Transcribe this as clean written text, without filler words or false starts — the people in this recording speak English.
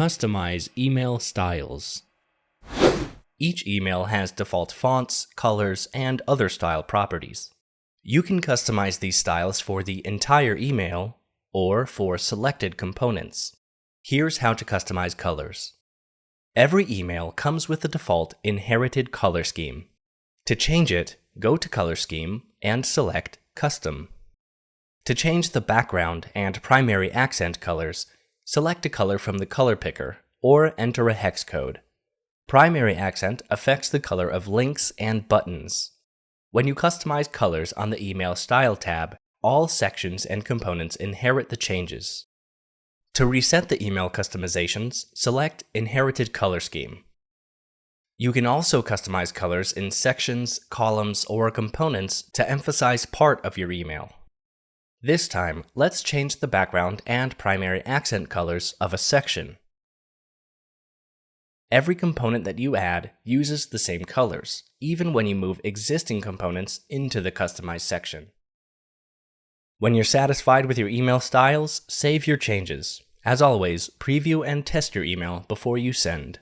Customize email styles. Each email has default fonts, colors, and other style properties. You can customize these styles for the entire email or for selected components. Here's how to customize colors. Every email comes with the default inherited color scheme. To change it, go to Color Scheme and select Custom. To change the background and primary accent colors, select a color from the color picker or enter a hex code. Primary accent affects the color of links and buttons. When you customize colors on the Email Style tab, all sections and components inherit the changes. To reset the email customizations, select Inherited Color Scheme. You can also customize colors in sections, columns, or components to emphasize part of your email. This time, let's change the background and primary accent colors of a section. Every component that you add uses the same colors, even when you move existing components into the customized section. When you're satisfied with your email styles, save your changes. As always, preview and test your email before you send.